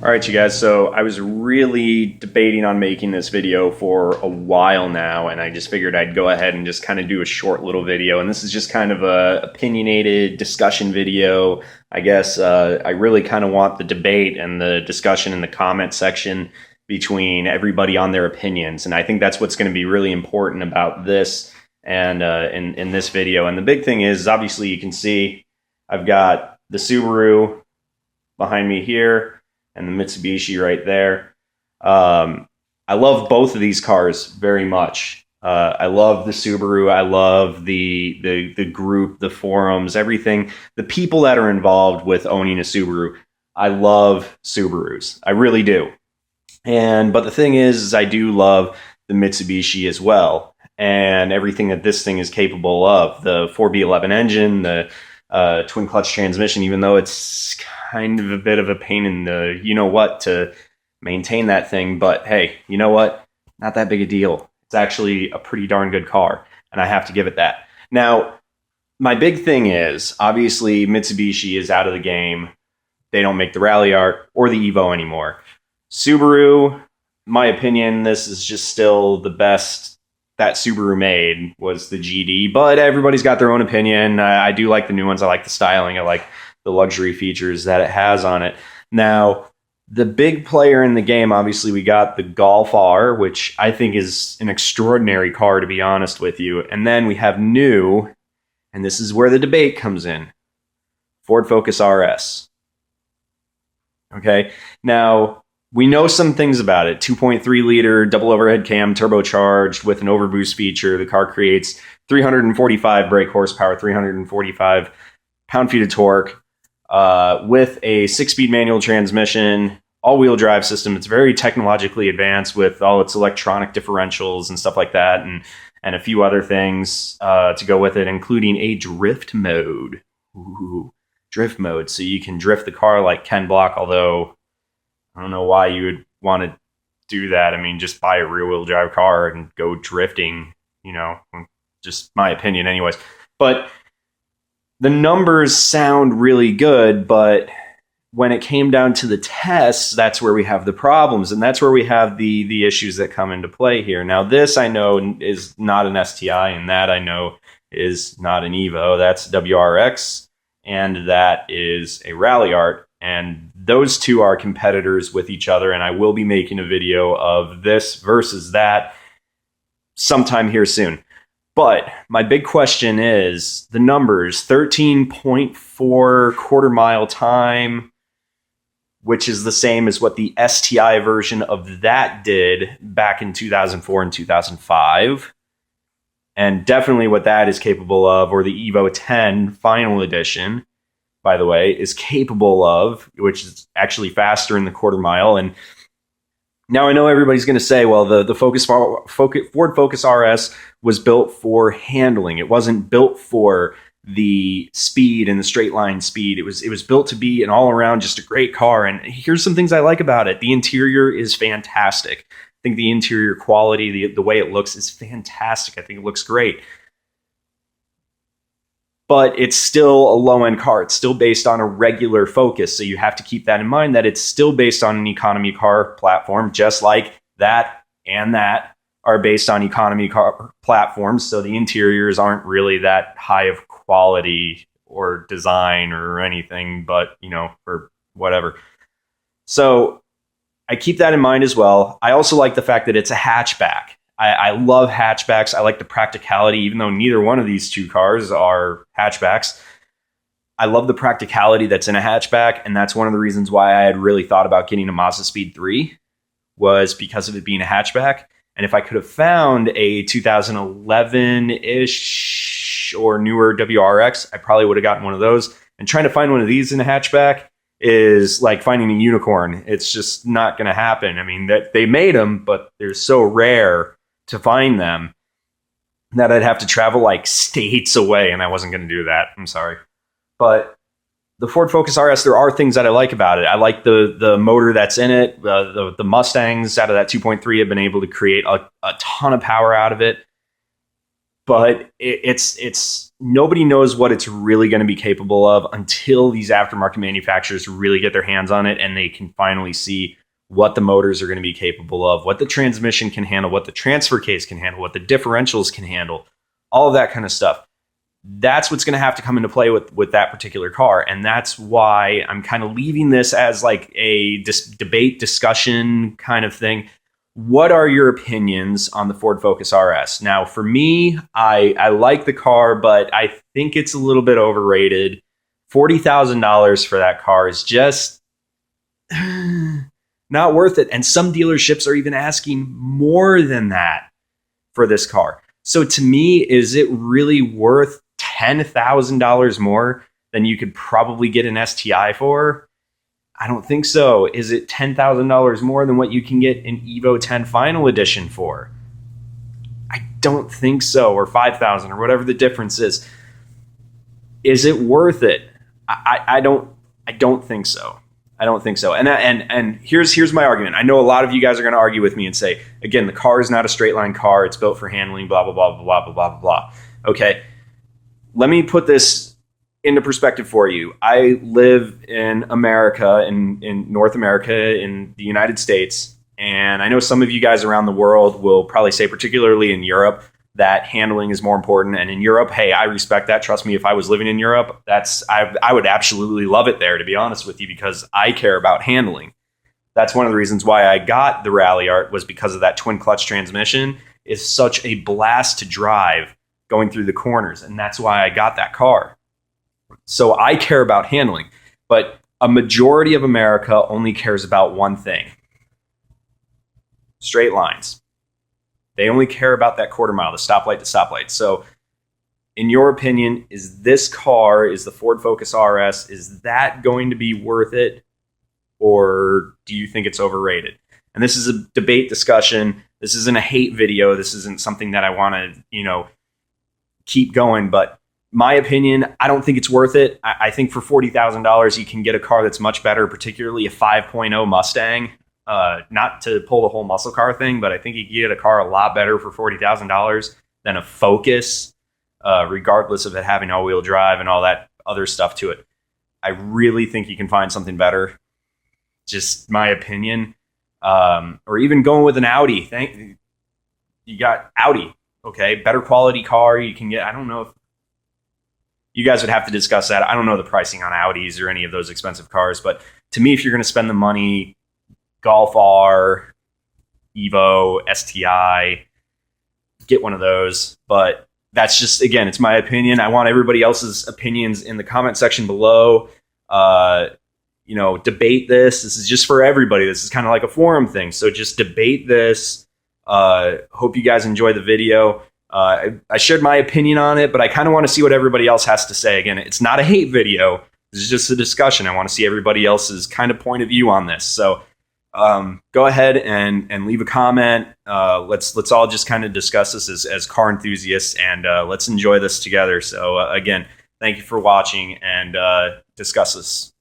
All right, you guys. So I was really debating on making this video for a while now, and I just figured I'd go ahead and just kind of do a short little video. And this is just kind of a opinionated discussion video. I guess I really kind of want the debate and the discussion in the comment section between everybody on their opinions, and I think that's what's going to be really important about this and in this video. And the big thing is obviously you can see I've got the Subaru behind me here and the Mitsubishi right there. I love both of these cars very much. I love the Subaru. I love the group, the forums, everything. The people that are involved with owning a Subaru. I love Subarus. I really do. But the thing is I do love the Mitsubishi as well, and everything that this thing is capable of. The 4B11 engine, the twin clutch transmission, even though it's kind of a bit of a pain in the you-know-what to maintain that thing. But hey, you know what? Not that big a deal. It's actually a pretty darn good car, and I have to give it that. Now, my big thing is, obviously, Mitsubishi is out of the game. They don't make the Rally Art or the Evo anymore. Subaru, my opinion, this is just still the best that Subaru made was the GD, but everybody's got their own opinion. I do like the new ones. I like the styling. I like the luxury features that it has on it. Now, the big player in the game, obviously, we got the Golf R, which I think is an extraordinary car, to be honest with you. And then we have new, and this is where the debate comes in, Ford Focus RS. Okay, now we know some things about it. 2.3 liter double overhead cam, turbocharged with an overboost feature. The car creates 345 brake horsepower, 345 pound-feet of torque, with a 6-speed manual transmission, all-wheel drive system. It's very technologically advanced with all its electronic differentials and stuff like that, and a few other things to go with it, including a drift mode. Ooh, drift mode, so you can drift the car like Ken Block, although I don't know why you would want to do that. I mean, just buy a rear-wheel drive car and go drifting, just my opinion anyways. But the numbers sound really good, but when it came down to the tests, that's where we have the problems, and that's where we have the issues that come into play here. Now, this I know is not an STI, and that I know is not an Evo. That's WRX, and that is a Rally Art. And those two are competitors with each other, and I will be making a video of this versus that sometime here soon. But my big question is the numbers, 13.4 quarter mile time, which is the same as what the STI version of that did back in 2004 and 2005. And definitely what that is capable of, or the Evo 10 Final Edition, by the way, is capable of, which is actually faster in the quarter mile. And now I know everybody's going to say, well, the Ford Focus RS was built for handling. It wasn't built for the speed and the straight line speed. It was built to be an all around just a great car. And here's some things I like about it. The interior is fantastic. I think the interior quality, the way it looks is fantastic. I think it looks great. But it's still a low-end car. It's still based on a regular Focus. So you have to keep that in mind, that it's still based on an economy car platform, just like that and that are based on economy car platforms. So the interiors aren't really that high of quality or design or anything, but, for whatever. So I keep that in mind as well. I also like the fact that it's a hatchback. I love hatchbacks. I like the practicality, even though neither one of these two cars are hatchbacks. I love the practicality that's in a hatchback, and that's one of the reasons why I had really thought about getting a Mazda Speed 3, was because of it being a hatchback. And if I could have found a 2011-ish or newer WRX, I probably would have gotten one of those. And trying to find one of these in a hatchback is like finding a unicorn. It's just not going to happen. I mean, that they made them, but they're so rare to find them that I'd have to travel like states away, and I wasn't going to do that. I'm sorry. But the Ford Focus RS, there are things that I like about it. I like the motor that's in it. The Mustangs out of that 2.3 have been able to create a ton of power out of it. but it's nobody knows what it's really going to be capable of until these aftermarket manufacturers really get their hands on it and they can finally see what the motors are going to be capable of, what the transmission can handle, what the transfer case can handle, what the differentials can handle, all of that kind of stuff. That's what's going to have to come into play with that particular car. And that's why I'm kind of leaving this as like a debate discussion kind of thing. What are your opinions on the Ford Focus RS? Now, for me, I like the car, but I think it's a little bit overrated. $40,000 for that car is just not worth it. And some dealerships are even asking more than that for this car. So to me, is it really worth $10,000 more than you could probably get an STI for? I don't think so. Is it $10,000 more than what you can get an Evo 10 Final Edition for? I don't think so, or $5,000 or whatever the difference is. Is it worth it? I don't think so. I don't think so. And here's my argument. I know a lot of you guys are going to argue with me and say, again, the car is not a straight line car. It's built for handling, blah, blah, blah, blah, blah, blah, blah, blah. Okay. Let me put this into perspective for you. I live in America, in North America, in the United States. And I know some of you guys around the world will probably say, particularly in Europe, that handling is more important. And in Europe, hey, I respect that. Trust me, if I was living in Europe, I would absolutely love it there, to be honest with you, because I care about handling. That's one of the reasons why I got the Rally Art, was because of that twin clutch transmission. Is such a blast to drive going through the corners. And that's why I got that car. So I care about handling, but a majority of America only cares about one thing: straight lines. They only care about that quarter mile, the stoplight to stoplight. So in your opinion, is this car, is the Ford Focus RS, is that going to be worth it? Or do you think it's overrated? And this is a debate discussion. This isn't a hate video. This isn't something that I want to, keep going. But my opinion, I don't think it's worth it. I think for $40,000, you can get a car that's much better, particularly a 5.0 Mustang. Not to pull the whole muscle car thing, but I think you can get a car a lot better for $40,000 than a Focus, regardless of it having all-wheel drive and all that other stuff to it. I really think you can find something better. Just my opinion. Or even going with an Audi. You got Audi, okay? Better quality car you can get. I don't know if you guys would have to discuss that. I don't know the pricing on Audis or any of those expensive cars, but to me, if you're going to spend the money, Golf R, Evo, STI, get one of those. But that's just, again, it's my opinion. I want everybody else's opinions in the comment section below. Debate this. This is just for everybody. This is kind of like a forum thing. So just debate this. Hope you guys enjoy the video. I shared my opinion on it, but I kind of want to see what everybody else has to say. Again, it's not a hate video. This is just a discussion. I want to see everybody else's kind of point of view on this. So go ahead and leave a comment. Let's all just kind of discuss this as car enthusiasts, and let's enjoy this together. So again, thank you for watching, and discuss this.